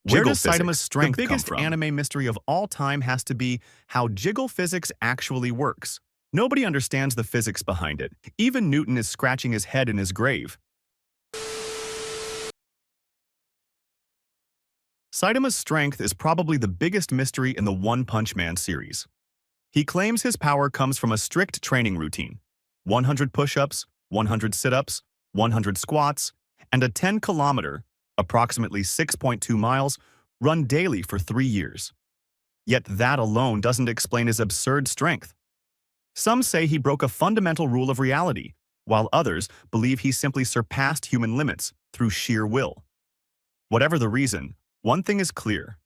Where Jiggle does Saitama's physics. strength The biggest come from? anime mystery of all time has to be how jiggle physics actually works. Nobody understands the physics behind it. Even Newton is scratching his head in his grave. Saitama's strength is probably the biggest mystery in the One Punch Man series. He claims his power comes from a strict training routine: 100 push-ups, 100 sit-ups, 100 squats, and a 10-kilometer, approximately 6.2 miles, run daily for 3 years. Yet that alone doesn't explain his absurd strength. Some say he broke a fundamental rule of reality, while others believe he simply surpassed human limits through sheer will. Whatever the reason, one thing is clear: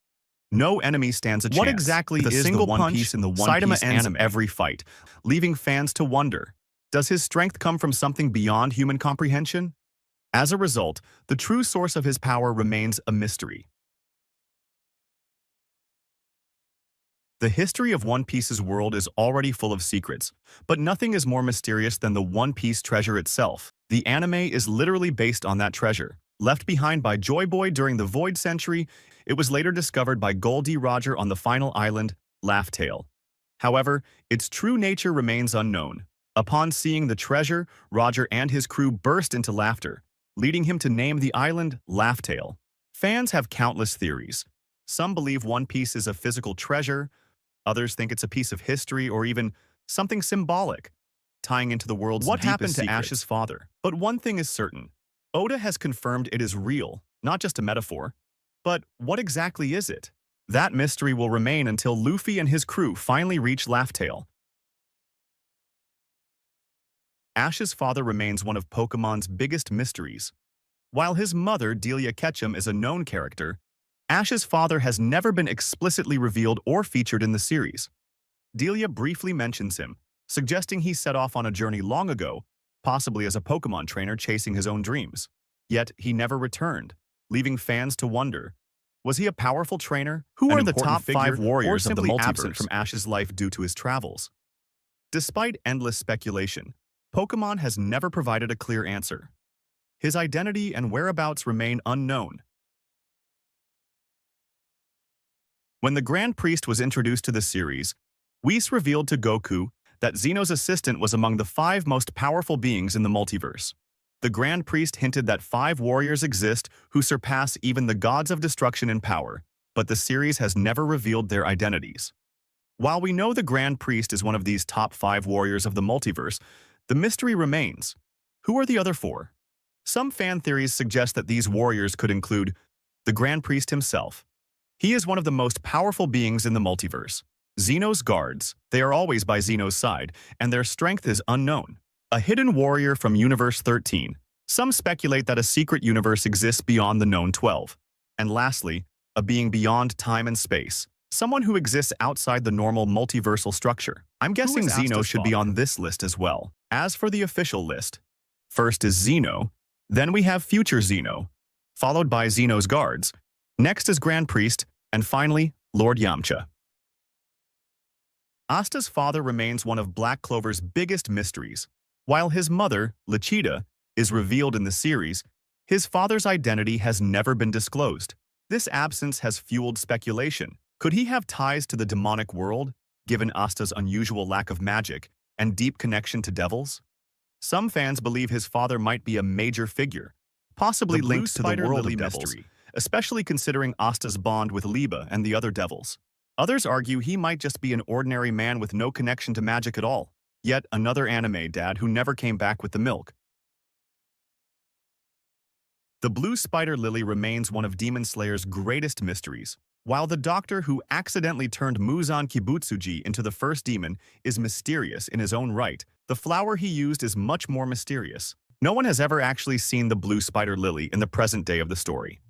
no enemy stands a chance. What exactly With a is single the One punch Piece in the One Saitama Piece ends anime? every fight, leaving fans to wonder, does his strength come from something beyond human comprehension? As a result, the true source of his power remains a mystery. The history of One Piece's world is already full of secrets, but nothing is more mysterious than the One Piece treasure itself. The anime is literally based on that treasure. Left behind by Joy Boy during the Void Century, it was later discovered by Goldie Roger on the final island, Laugh Tale. However, its true nature remains unknown. Upon seeing the treasure, Roger and his crew burst into laughter, leading him to name the island Laugh Tale. Fans have countless theories. Some believe One Piece is a physical treasure, others think it's a piece of history or even something symbolic, tying into the world's What deepest happened to secrets. Ash's father? But one thing is certain: Oda has confirmed it is real, not just a metaphor. But what exactly is it? That mystery will remain until Luffy and his crew finally reach Laugh Tale. Ash's father remains one of Pokemon's biggest mysteries. While his mother, Delia Ketchum, is a known character, Ash's father has never been explicitly revealed or featured in the series. Delia briefly mentions him, suggesting he set off on a journey long ago, possibly as a Pokemon trainer chasing his own dreams. Yet he never returned, leaving fans to wonder, was he a powerful trainer? Who An are the important top figure, 5 warriors or of the simply absent multiverse? from Ash's life due to his travels? Despite endless speculation, Pokemon has never provided a clear answer. His identity and whereabouts remain unknown. When the Grand Priest was introduced to the series, Whis revealed to Goku that Zeno's assistant was among the 5 most powerful beings in the multiverse. The Grand Priest hinted that 5 warriors exist who surpass even the gods of destruction in power, but the series has never revealed their identities. While we know the Grand Priest is one of these top 5 warriors of the multiverse, the mystery remains. Who are the other 4? Some fan theories suggest that these warriors could include the Grand Priest himself. He is one of the most powerful beings in the multiverse. Zeno's guards, they are always by Zeno's side, and their strength is unknown. A hidden warrior from Universe 13. Some speculate that a secret universe exists beyond the known 12. And lastly, a being beyond time and space. Someone who exists outside the normal multiversal structure. I'm guessing is Zeno Asta's should be father? on this list as well. As for the official list, first is Zeno, then we have future Zeno, followed by Zeno's guards, next is Grand Priest, and finally, Lord Yamcha. Asta's father remains one of Black Clover's biggest mysteries. While his mother, Lechita, is revealed in the series, his father's identity has never been disclosed. This absence has fueled speculation. Could he have ties to the demonic world, given Asta's unusual lack of magic and deep connection to devils? Some fans believe his father might be a major figure, possibly The Blue linked to the Spider world Lily of devils, mystery. especially considering Asta's bond with Liba and the other devils. Others argue he might just be an ordinary man with no connection to magic at all. Yet another anime dad who never came back with the milk. The Blue Spider Lily remains one of Demon Slayer's greatest mysteries. While the doctor who accidentally turned Muzan Kibutsuji into the first demon is mysterious in his own right, the flower he used is much more mysterious. No one has ever actually seen the Blue Spider Lily in the present day of the story.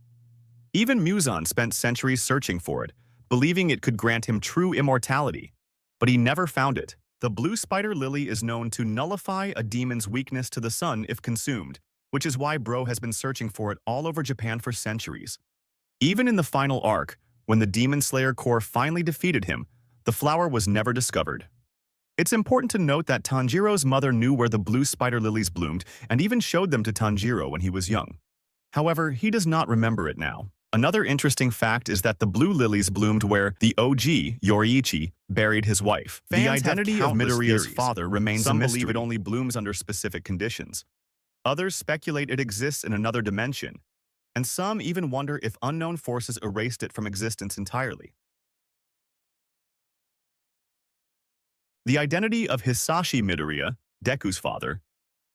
Even Muzan spent centuries searching for it, believing it could grant him true immortality. But he never found it. The Blue Spider Lily is known to nullify a demon's weakness to the sun if consumed, which is why Bro has been searching for it all over Japan for centuries. Even in the final arc, when the Demon Slayer Corps finally defeated him, the flower was never discovered. It's important to note that Tanjiro's mother knew where the Blue Spider Lilies bloomed and even showed them to Tanjiro when he was young. However, he does not remember it now. Another interesting fact is that the blue lilies bloomed where the OG, Yoriichi, buried his wife. The identity of Midoriya's father remains a mystery. Some believe it only blooms under specific conditions. Others speculate it exists in another dimension, and some even wonder if unknown forces erased it from existence entirely. The identity of Hisashi Midoriya, Deku's father,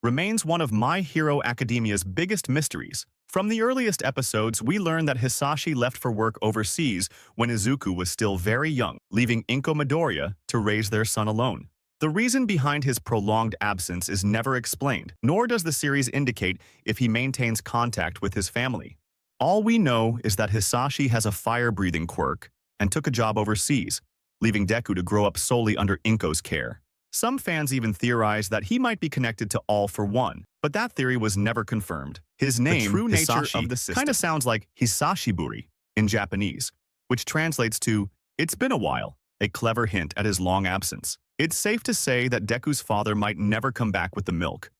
remains one of My Hero Academia's biggest mysteries. From the earliest episodes, we learn that Hisashi left for work overseas when Izuku was still very young, leaving Inko Midoriya to raise their son alone. The reason behind his prolonged absence is never explained, nor does the series indicate if he maintains contact with his family. All we know is that Hisashi has a fire-breathing quirk and took a job overseas, leaving Deku to grow up solely under Inko's care. Some fans even theorize that he might be connected to All for One, but that theory was never confirmed. His name, the true nature of the system, kind of sounds like Hisashiburi in Japanese, which translates to, "It's been a while," a clever hint at his long absence. It's safe to say that Deku's father might never come back with the milk.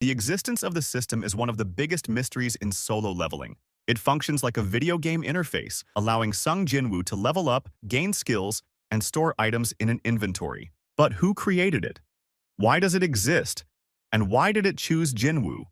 The existence of the system is one of the biggest mysteries in solo leveling. It functions like a video game interface, allowing Sung Jinwoo to level up, gain skills, and store items in an inventory. But who created it? Why does it exist? And why did it choose Jinwoo?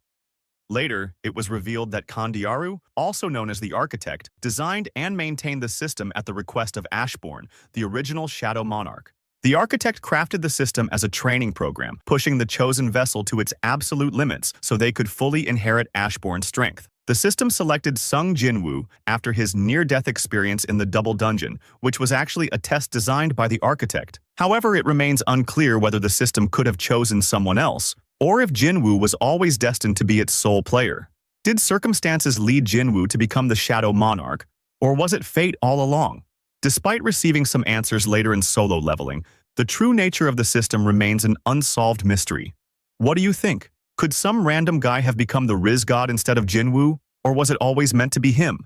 Later, it was revealed that Kandiaru, also known as the Architect, designed and maintained the system at the request of Ashbourne, the original Shadow Monarch. The Architect crafted the system as a training program, pushing the chosen vessel to its absolute limits so they could fully inherit Ashbourne's strength. The system selected Sung Jinwoo after his near-death experience in the Double Dungeon, which was actually a test designed by the Architect. However, it remains unclear whether the system could have chosen someone else, or if Jinwoo was always destined to be its sole player. Did circumstances lead Jinwoo to become the Shadow Monarch, or was it fate all along? Despite receiving some answers later in solo leveling, the true nature of the system remains an unsolved mystery. What do you think? Could some random guy have become the Riz God instead of Jinwoo, or was it always meant to be him?